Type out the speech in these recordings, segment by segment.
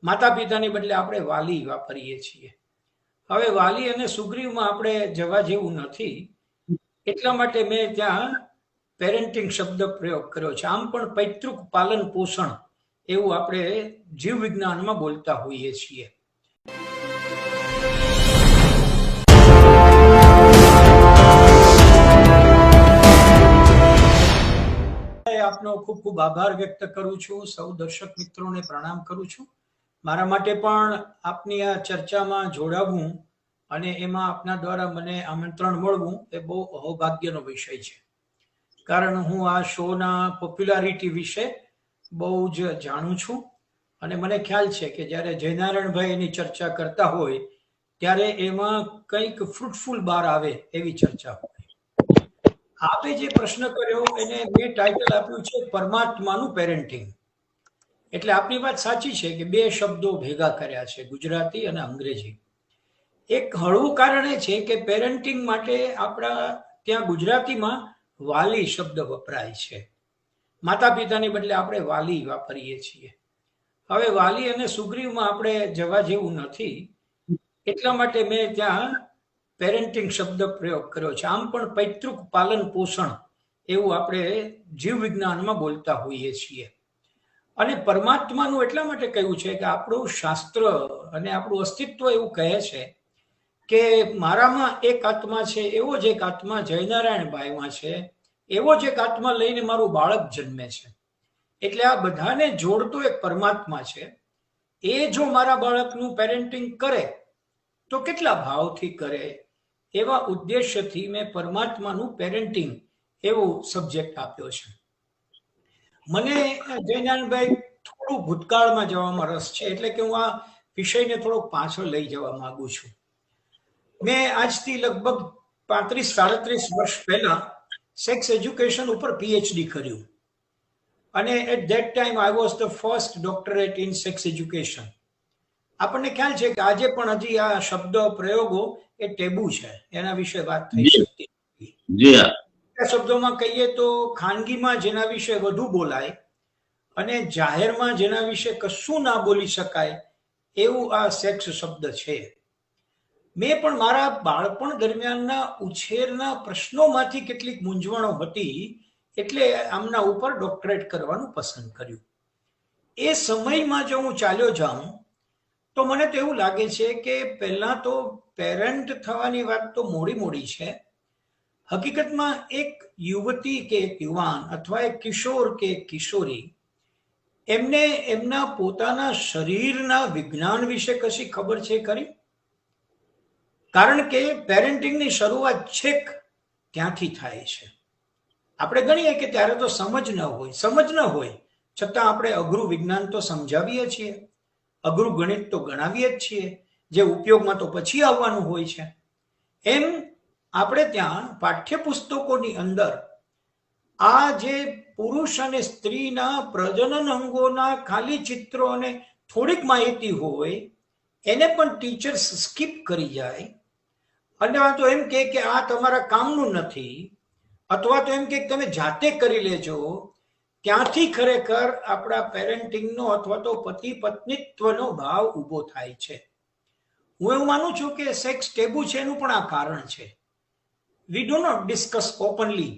માતા પિતાની બદલે આપણે વાલી વાપરીએ છીએ. હવે વાલી અને સુગ્રીવમાં આપણે જવા જેવું નથી, એટલા માટે મેં ત્યાં પેરેન્ટિંગ શબ્દ પ્રયોગ કર્યો છે. આમ પણ પૈતૃક પાલન પોષણ એવું આપણે જીવ વિજ્ઞાનમાં બોલતા હોઈએ છીએ. આપનો ખૂબ ખૂબ આભાર વ્યક્ત કરું છું. સૌ દર્શક મિત્રોને પ્રણામ કરું છું. મારા માટે પણ આપની આ ચર્ચામાં જોડાવવું અને એમાં આપના દ્વારા મને આમંત્રણ મળવું એ બહુ અહોભાગ્યનો વિષય છે. કારણ હું આ શોના પોપ્યુલારિટી વિશે બહુ જ જાણું છું અને મને ખ્યાલ છે કે જ્યારે જયનારાયણભાઈ એની ચર્ચા કરતા હોય ત્યારે એમાં કંઈક ફ્રૂટફુલ બહાર આવે એવી ચર્ચા હોય. આપે જે પ્રશ્ન કર્યો એને મેં ટાઇટલ આપ્યું છે પરમાત્માનું પેરેન્ટિંગ. એટલે આપની વાત સાચી છે કે બે શબ્દો ભેગા કર્યા છે, ગુજરાતી અને અંગ્રેજી. એક હળવું કારણ એ છે કે પેરેન્ટિંગ માટે આપણા ત્યાં ગુજરાતીમાં વાલી શબ્દ વપરાય છે. માતા પિતાની બદલે આપણે વાલી વાપરીએ છીએ. હવે વાલી અને સુગ્રીવમાં આપણે જવા જેવું નથી, એટલા માટે મેં ત્યાં પેરેન્ટિંગ શબ્દ પ્રયોગ કર્યો છે. આમ પણ પૈતૃક પાલન પોષણ એવું આપણે જીવ વિજ્ઞાનમાં બોલતા હોઈએ છીએ. અને પરમાત્માનું એટલા માટે કહ્યું છે કે આપણું શાસ્ત્ર અને આપણું અસ્તિત્વ એવું કહે છે કે મારામાં એક આત્મા છે, એવો જ એક આત્મા જયનારાયણભાઈમાં છે, એવો જ એક આત્મા લઈને મારું બાળક જન્મે છે. એટલે આ બધાને જોડતો એક પરમાત્મા છે. એ જો મારા બાળકનું પેરેન્ટિંગ કરે તો કેટલા ભાવથી કરે, એવા ઉદ્દેશ્યથી મેં પરમાત્માનું પેરેન્ટિંગ એવો સબ્જેક્ટ આપ્યો છે. મને જયનારાયણભાઈ થોડું ભૂતકાળમાં જવામાં રસ છે, એટલે કે હું આ વિષયને થોડોક પાછળ લઈ જવા માંગુ છું. મેં આજથી લગભગ 35-37 વર્ષ પહેલા સેક્સ એજ્યુકેશન ઉપર પીએચડી કર્યું અને at that time I was the first doctorate in sex education. આપણને ખ્યાલ છે કે આજે પણ હજી આ શબ્દ પ્રયોગો એ ટેબુ છે, એના વિશે વાત થઈ શકતી નથી. શબ્દોમાં કહીએ તો ખાનગીમાં જેના વિશે વધુ બોલાય અને જાહેરમાં જેના વિશે કશું ના બોલી શકાય એવું આ સેક્સ શબ્દ છે. મેં પણ મારા બાળપણ દરમિયાનના ઉછેરના પ્રશ્નોમાંથી કેટલીક મૂંઝવણો હતી, એટલે આમના ઉપર ડોક્ટરેટ કરવાનું પસંદ કર્યું. એ સમયમાં જો હું ચાલ્યો જાઉં તો મને તો એવું લાગે છે કે પહેલા તો પેરેન્ટ થવાની વાત તો મોડી છે. હકીકતમાં એક યુવતી કે એક યુવાન અથવા એક કિશોર કે એક કિશોરી એમને એમના પોતાના શરીરના વિજ્ઞાન વિશે કશી ખબર છે ખરી? કારણ કે પેરેન્ટિંગની શરૂઆત છેક ત્યાંથી થાય છે. આપણે ગણીએ કે ત્યારે તો સમજ ન હોય છતાં આપણે અઘરું વિજ્ઞાન તો સમજાવીએ છીએ, અઘરું ગણિત તો ગણાવીએ જ છીએ, જે ઉપયોગમાં તો પછી આવવાનું હોય છે. એમ આપણે ત્યાં પાઠ્યપુસ્તકોની અંદર આ જે પુરુષ અને સ્ત્રીના પ્રજનન અંગોના ખાલી ચિત્રો અને થોડીક માહિતી હોય એને પણ ટીચર્સ સ્કીપ કરી જાય અને તો એમ કે આ તમારા કામનું નથી, અથવા તો એમ કે તમે જાતે કરી લેજો. ત્યાંથી ખરેખર આપણા પેરેન્ટિંગનો અથવા તો પતિ પત્નીત્વનો ભાવ ઊભો થાય છે. હું એવું માનું છું કે સેક્સ ટેબુ છે એનું પણ આ કારણ છે. We do not discuss openly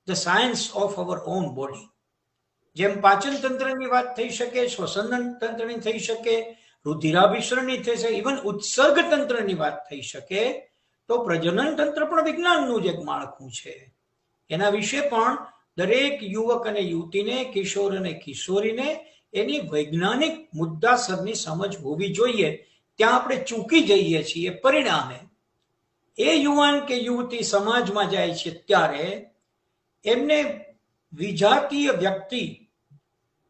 the science of our own body. જેમ પાચન તંત્રની વાત થઈ શકે, શ્વસન તંત્રની થઈ શકે, રુધિરાભિસરણની થઈ શકે, ઇવન ઉત્સર્ગ તંત્રની વાત થઈ શકે, તો પ્રજનન તંત્ર પણ વિજ્ઞાનનું જ એક માળખું છે. એના વિશે પણ દરેક યુવક અને યુવતીને, કિશોર અને કિશોરીને એની વૈજ્ઞાનિક મુદ્દાસરની સમજ હોવી જોઈએ. ત્યાં આપણે ચૂકી જઈએ છીએ. પરિણામે એ યુવાન કે યુવતી સમાજમાં જાય છે ત્યારે એમને વિજાતીય વ્યક્તિ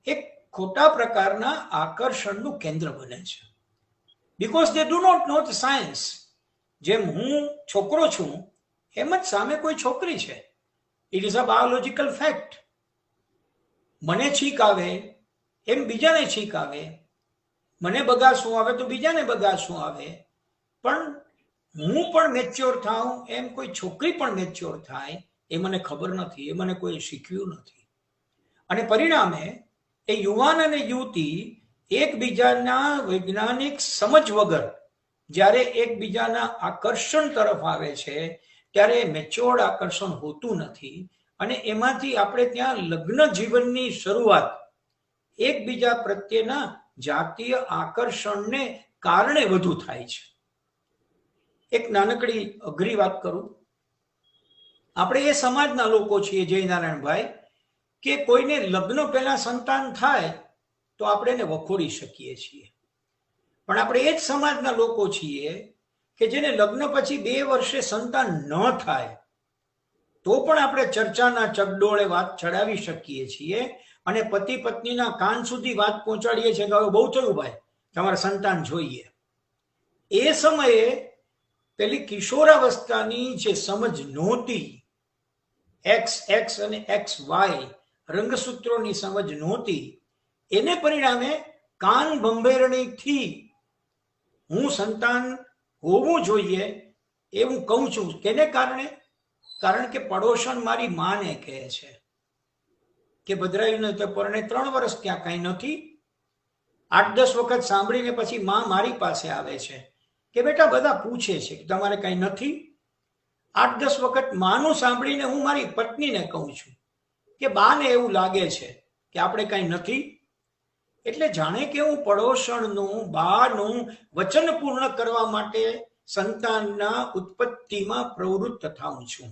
એક ખોટા પ્રકારના આકર્ષણનું કેન્દ્ર બને છે. Because they do not know the science. જેમ હું છોકરો છું એમ જ સામે કોઈ છોકરી છે. It is a biological fact. મને છીંક આવે એમ બીજાને છીંક આવે, મને બગાસું આવે તો બીજાને બગાસું આવે, પણ હું પણ મેચ્યોર થાઉં એમ કોઈ છોકરી પણ મેચ્યોર થાય એ મને ખબર નથી, એ મને કોઈ શીખવ્યું નથી. અને પરિણામે એ યુવાન અને યુવતી એકબીજાના વૈજ્ઞાનિક સમજ વગર જ્યારે એકબીજાના આકર્ષણ તરફ આવે છે ત્યારે મેચ્યોર્ડ આકર્ષણ હોતું નથી, અને એમાંથી આપણે ત્યાં લગ્ન જીવનની શરૂઆત એકબીજા પ્રત્યેના જાતીય આકર્ષણને કારણે વધુ થાય છે. એક નાનકડી અઘરી વાત કરું. આપણે એ સમાજના લોકો છીએ જયનારાયણભાઈ કે કોઈને લગ્ન પહેલા સંતાન થાય તો આપણે એને વખોડી શકીએ છીએ, પણ આપણે એ જ સમાજના લોકો છીએ કે જેને લગ્ન પછી 2 વર્ષે સંતાન ન થાય તો પણ આપણે ચર્ચાના ચકડોળે વાત ચડાવી શકીએ છીએ અને પતિ પત્નીના કાન સુધી વાત પહોંચાડીએ છીએ કે હવે બહુ થયું ભાઈ, તમારે સંતાન જોઈએ. એ સમયે પેલી કિશોરાવસ્થાની જે સમજ નહોતી, એક્સ અને XY રંગસૂત્રોની સમજ નહોતી, એને પરિણામે કાન ભંભેરણીથી હું સંતાન હોવું જોઈએ એ હું કહું છું. કેને કારણે? કારણ કે પડોશન મારી માને કહે છે કે ભદ્રાયુને તો પરણે 3 વર્ષ ત્યાં કાંઈ નથી. 8-10 વખત સાંભળીને પછી માં મારી પાસે આવે છે કે બેટા બધા પૂછે છે કે તમારે કાંઈ નથી. 8-10 વખત માનું સાંભળીને હું મારી પત્નીને કહું છું કે બાને એવું લાગે છે કે આપણે કાંઈ નથી. એટલે જાણે કે હું પડોશણનું, બાનું વચન પૂર્ણ કરવા માટે સંતાનના ઉત્પત્તિમાં પ્રવૃત્ત થાઉં છું.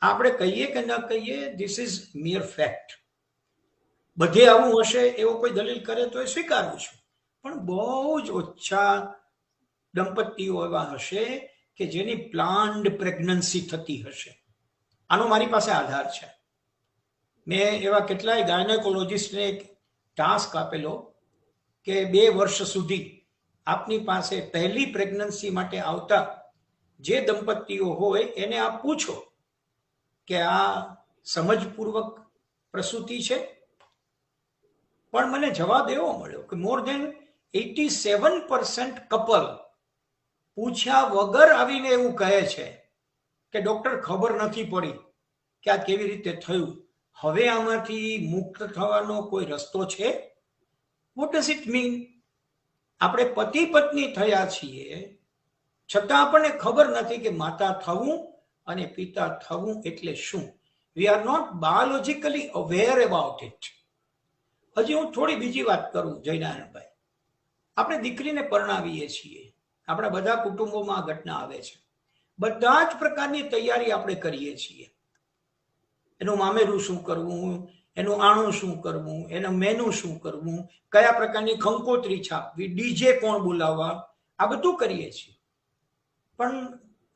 આપણે કહીએ કે ન કહીએ, ધીસ ઇઝ મિયર ફેક્ટ. બધે આવું હશે એવો કોઈ દલીલ કરે તો એ સ્વીકારું છું, પણ બહુ જ ઓછા દંપતીઓ એવા હશે કે જેની પ્લાન્ડ પ્રેગ્નન્સી થતી હશે. આનો મારી પાસે આધાર છે. મેં એવા કેટલાય ગાયનેકોલોજીસ્ટને એક ટાસ્ક આપેલો કે 2 વર્ષ સુધી આપની પાસે પહેલી પ્રેગ્નન્સી માટે આવતા જે દંપતીઓ હોય એને આપ પૂછો કે આ સમજપૂર્વક પ્રસૂતિ છે. પણ મને જવાબ એવો મળ્યો કે મોર ધેન 87% કપલ પૂછ્યા વગર આવીને એવું કહે છે કે ડોક્ટર ખબર નથી પડી કે આ કેવી રીતે થયું, હવે આમાંથી મુક્ત થવાનો કોઈ રસ્તો છે? What does it mean? આપણે પતિ પત્ની થયા છીએ છતાં આપણને ખબર નથી કે માતા થવું અને પિતા થવું એટલે શું. We are not biologically aware about it. હજી હું થોડી બીજી વાત કરું જયનારાયણભાઈ. આપણે દીકરીને પરણાવીએ છીએ, આપણા બધા કુટુંબોમાં આ ઘટના આવે છે. બધા જ પ્રકારની તૈયારી આપણે કરીએ છીએ. એનું મામેરું શું કરવું, એનું આણું શું કરવું, એનું મેનુ શું કરવું, કયા પ્રકારની કંકોત્રી છાપવી, ડીજે કોણ બોલાવવા, આ બધું કરીએ છીએ. પણ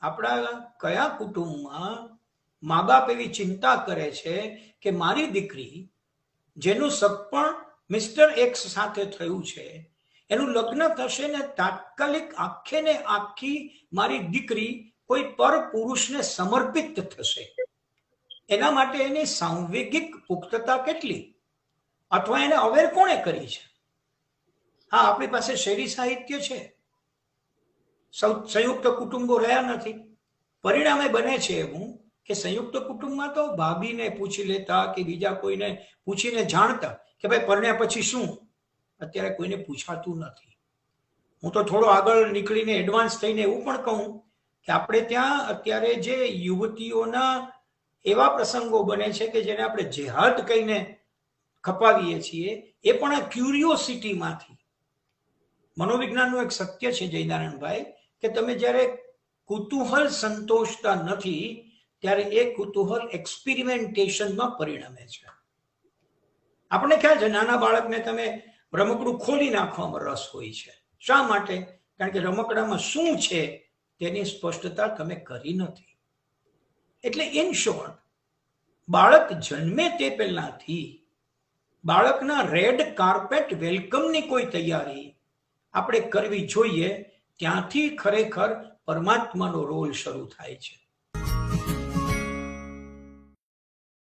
આપણા કયા કુટુંબમાં મા બાપ એવી ચિંતા કરે છે કે મારી દીકરી જેનું સગપણ મિસ્ટર એક્સ સાથે થયું છે, એનું લગ્ન થશે ને તાત્કાલિક આખે ને આખી મારી દીકરી કોઈ પર પુરુષને સમર્પિત થશે. એના માટે એની સાંવેગિક પુખ્તતા કેટલી, અથવા એને અવેર કોણે કરી છે? હા, આપણી પાસે શેરી સાહિત્ય છે, સંયુક્ત કુટુંબો રહ્યા નથી. પરિણામે બને છે એવું કે સંયુક્ત કુટુંબમાં તો ભાભીને પૂછી લેતા કે બીજા કોઈને પૂછીને જાણતા કે ભાઈ પરણ્યા પછી શું. અત્યારે કોઈને પૂછાતું નથી. હું તો થોડો આગળ નીકળીને એડવાન્સ થઈને એવું પણ કહું કે આપણે ત્યાં અત્યારે જે યુવતીઓના એવા પ્રસંગો બને છે કે જેને આપણે જેહાદ કહીને ખપાવીએ છીએ, એ પણ આ ક્યુરિયોસિટીમાંથી. મનોવિજ્ઞાનનું એક સત્ય છે જયનારાયણભાઈ કે તમે જ્યારે કુતૂહલ સંતોષતા નથી ત્યારે એ કુતૂહલ એક્સપેરિમેન્ટેશનમાં પરિણમે છે. આપણને ખ્યાલ છે, નાના બાળકને તમે રમકડું ખોલી નાખવામાં રસ હોય છે. શા માટે? કારણ કે રમકડામાં શું છે તેની સ્પષ્ટતા તમે કરી નથી. એટલે ઇન શોર્ટ, બાળક જન્મે તે પહેલાથી બાળકના રેડ કાર્પેટ વેલકમની કોઈ તૈયારી આપણે કરવી જોઈએ. ત્યાંથી ખરેખર પરમાત્માનો રોલ શરૂ થાય છે.